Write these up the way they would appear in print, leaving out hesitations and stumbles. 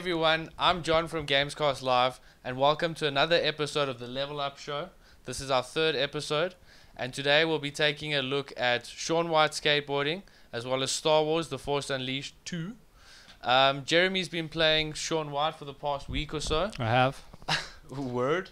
everyone, I'm John from GamesCastLive, and welcome to another episode of the Level Up Show. This is our third episode, and today we'll be taking a look at Shaun White Skateboarding, as well as Star Wars The Force Unleashed 2. Jeremy's been playing Shaun White for the past week or so. I have. Word.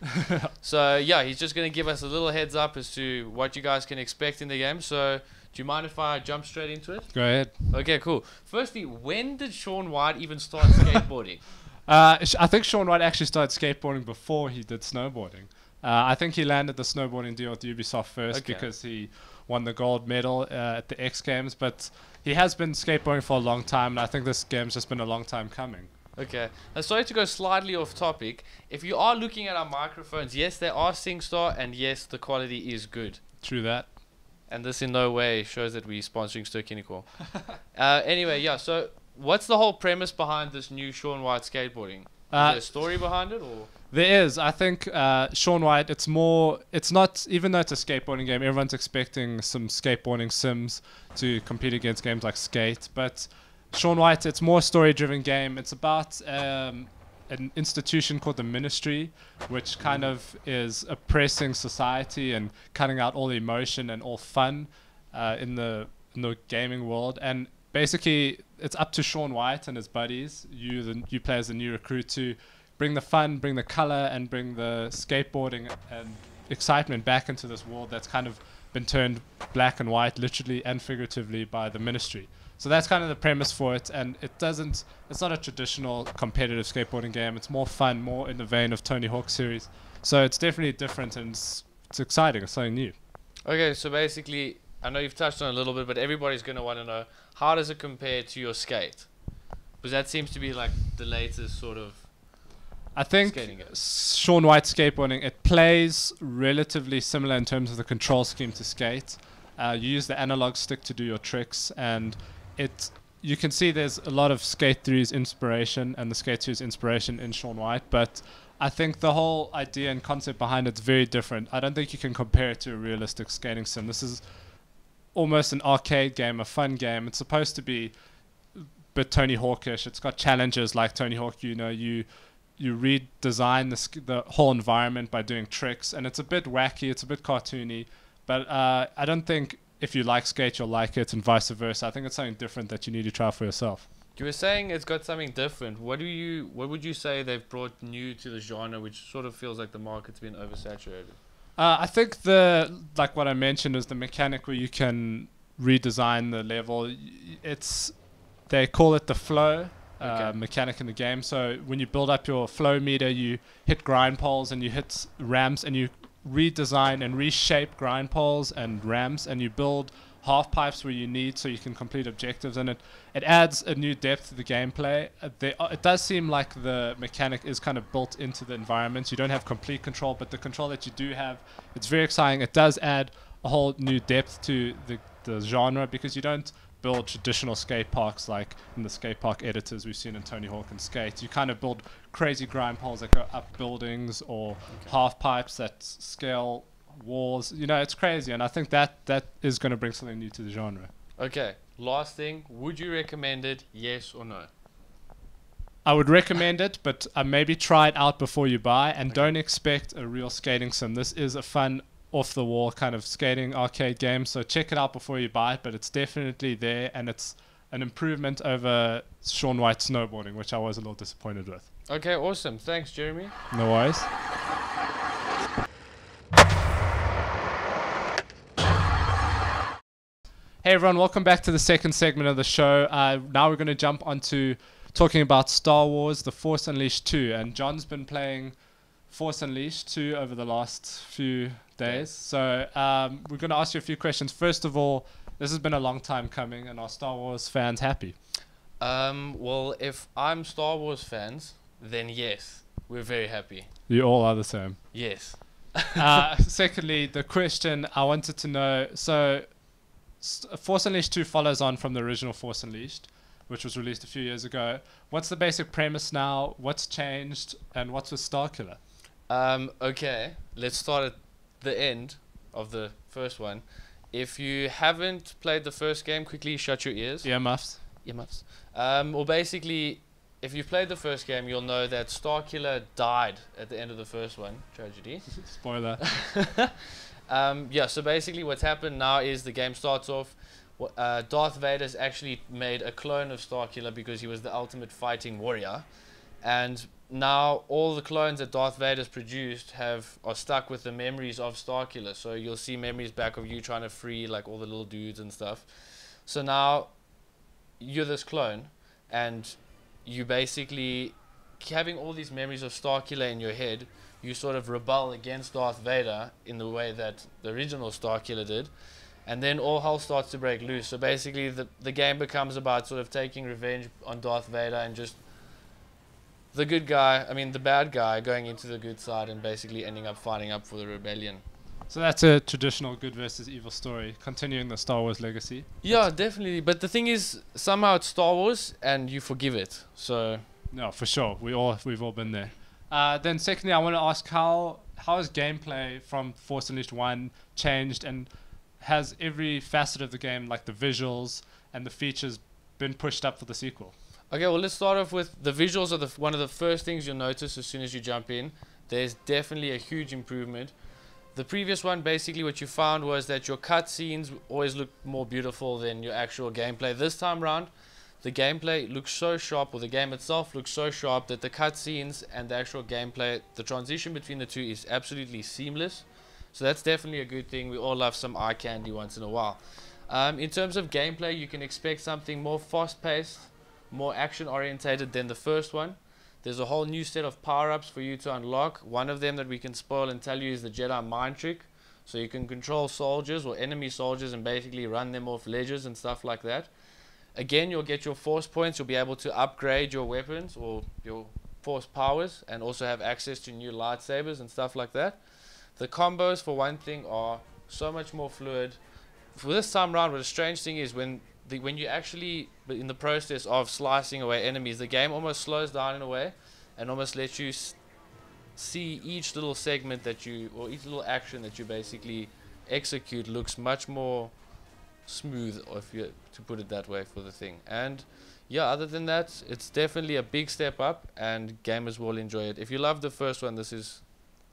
So yeah, he's just going to give us a little heads up as to what you guys can expect in the game. So do you mind if I jump straight into it? Go ahead. Okay, cool. Firstly, when did Shaun White even start skateboarding? I think Shaun White actually started skateboarding before he did snowboarding. I think he landed the snowboarding deal with Ubisoft first because he won the gold medal at the X Games. But he has been skateboarding for a long time, and I think this game's just been a long time coming. Okay. Now, sorry to go slightly off topic. If you are looking at our microphones, yes, they are SingStar, and yes, the quality is good. True that. And this in no way shows that we're sponsoring Sturkinico. Anyway, yeah, so what's the whole premise behind this new Shaun White skateboarding? Is there a story behind it, or? There is. I think Shaun White, it's not, even though it's a skateboarding game, everyone's expecting some skateboarding sims to compete against games like Skate, but Shaun White, it's more a story-driven game. It's about an institution called the Ministry, which kind of is oppressing society and cutting out all the emotion and all fun in the gaming world. And basically, it's up to Shaun White and his buddies, you play as the new recruit, to bring the fun, bring the color, and bring the skateboarding and excitement back into this world that's kind of been turned black and white, literally and figuratively, by the Ministry. So that's kind of the premise for it, and it's not a traditional competitive skateboarding game. It's more fun, more in the vein of Tony Hawk series. So it's definitely different, and it's exciting. It's something new. Okay, so basically, I know you've touched on it a little bit, but everybody's going to want to know, how does it compare to your Skate? Because that seems to be like the latest sort of I think Shaun White skateboarding, it plays relatively similar in terms of the control scheme to Skate. You use the analog stick to do your tricks, and you can see there's a lot of Skate 3's inspiration and the Skate 2's inspiration in Shaun White, but I think the whole idea and concept behind it's very different. I don't think you can compare it to a realistic skating sim. This is almost an arcade game, a fun game. It's supposed to be a bit Tony Hawkish. It's got challenges like Tony Hawk. You redesign the whole environment by doing tricks, and it's a bit wacky, it's a bit cartoony, but I don't think if you like Skate, you'll like it, and vice versa. I think it's something different that you need to try for yourself. You were saying it's got something different. What would you say they've brought new to the genre, which sort of feels like the market's been oversaturated? I think like what I mentioned is the mechanic where you can redesign the level. They call it the flow mechanic in the game. So when you build up your flow meter, you hit grind poles and you hit ramps, and you redesign and reshape grind poles and ramps, and you build half pipes where you need so you can complete objectives, and it adds a new depth to the gameplay. It does seem like the mechanic is kind of built into the environment. You don't have complete control, but the control that you do have, it's very exciting. It does add a whole new depth to the genre, because you don't build traditional skate parks like in the skate park editors we've seen in Tony Hawk and Skate. You kind of build crazy grind poles that go up buildings, or half pipes that scale walls. It's crazy, and I think that is going to bring something new to the genre. Okay, last thing, would you recommend it, yes or no? I would recommend it, but maybe try it out before you buy, and don't expect a real skating sim. This is a fun, off-the-wall kind of skating arcade game, so check it out before you buy it, but it's definitely there, and it's an improvement over Shaun White snowboarding, which I was a little disappointed with. Okay, awesome. Thanks, Jeremy. No worries. Hey everyone, welcome back to the second segment of the show. Now we're going to jump onto talking about Star Wars The Force Unleashed 2, and John's been playing Force Unleashed 2 over the last few days. So we're going to ask you a few questions. First of all, this has been a long time coming, and are Star Wars fans happy? Well, if I'm Star Wars fans, then yes, we're very happy. You all are the same? Yes. Secondly, the question I wanted to know, so Force Unleashed 2 follows on from the original Force Unleashed, which was released a few years ago. What's the basic premise now? What's changed? And what's with Starkiller? Okay, let's start at the end of the first one. If you haven't played the first game, quickly shut your ears. Earmuffs. Well, basically, if you've played the first game, you'll know that Starkiller died at the end of the first one. Tragedy. Spoiler. Yeah, so basically what's happened now is the game starts off. Darth Vader's actually made a clone of Starkiller because he was the ultimate fighting warrior. And now all the clones that Darth Vader's produced are stuck with the memories of Starkiller. So you'll see memories back of you trying to free like all the little dudes and stuff. So now you're this clone, and you basically, having all these memories of Starkiller in your head, you sort of rebel against Darth Vader in the way that the original Starkiller did. And then all hell starts to break loose. So basically the game becomes about sort of taking revenge on Darth Vader and just the bad guy going into the good side and basically ending up fighting up for the rebellion. So that's a traditional good versus evil story, continuing the Star Wars legacy. Yeah, definitely. But the thing is, somehow it's Star Wars and you forgive it. So no, for sure. We've all been there. Then secondly, I want to ask how has gameplay from Force Unleashed 1 changed, and has every facet of the game, like the visuals and the features, been pushed up for the sequel? Okay, well, let's start off with the visuals. Are one of the first things you'll notice as soon as you jump in. There's definitely a huge improvement. The previous one, basically what you found was that your cutscenes always looked more beautiful than your actual gameplay. This time around, the gameplay looks so sharp, or the game itself looks so sharp, that the cutscenes and the actual gameplay, the transition between the two is absolutely seamless. So that's definitely a good thing. We all love some eye candy once in a while. In terms of gameplay, you can expect something more fast-paced, more action-orientated than the first one. There's a whole new set of power-ups for you to unlock. One of them that we can spoil and tell you is the Jedi Mind Trick. So you can control soldiers or enemy soldiers and basically run them off ledges and stuff like that. Again, you'll get your force points. You'll be able to upgrade your weapons or your force powers and also have access to new lightsabers and stuff like that. The combos, for one thing, are so much more fluid. For this time round, what a strange thing is when you actually, in the process of slicing away enemies, the game almost slows down in a way and almost lets you see each little segment or each little action that you basically execute looks much more smooth, to put it that way, for the thing. And yeah, other than that, it's definitely a big step up and gamers will enjoy it. If you love the first one, this is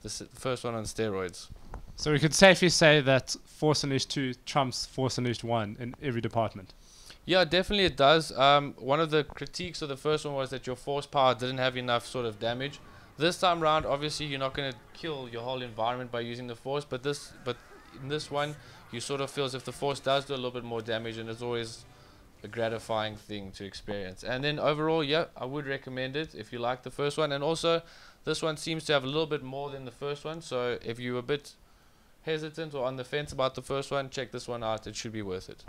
the first one on steroids. So we could safely say that Force Unleashed 2 trumps Force Unleashed 1 in every department. Yeah, definitely it does. One of the critiques of the first one was that your force power didn't have enough sort of damage. This time round, obviously, you're not going to kill your whole environment by using the force, but in this one, you sort of feel as if the force does do a little bit more damage, and it's always a gratifying thing to experience. And then overall, yeah, I would recommend it if you like the first one. And also, this one seems to have a little bit more than the first one, so if you're a bit hesitant or on the fence about the first one, check this one out. It should be worth it.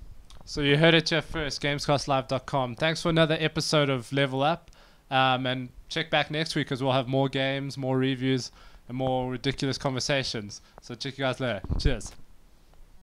So you heard it here first, GamesCastLive.com. Thanks for another episode of Level Up. And check back next week because we'll have more games, more reviews, and more ridiculous conversations. So check you guys later. Cheers.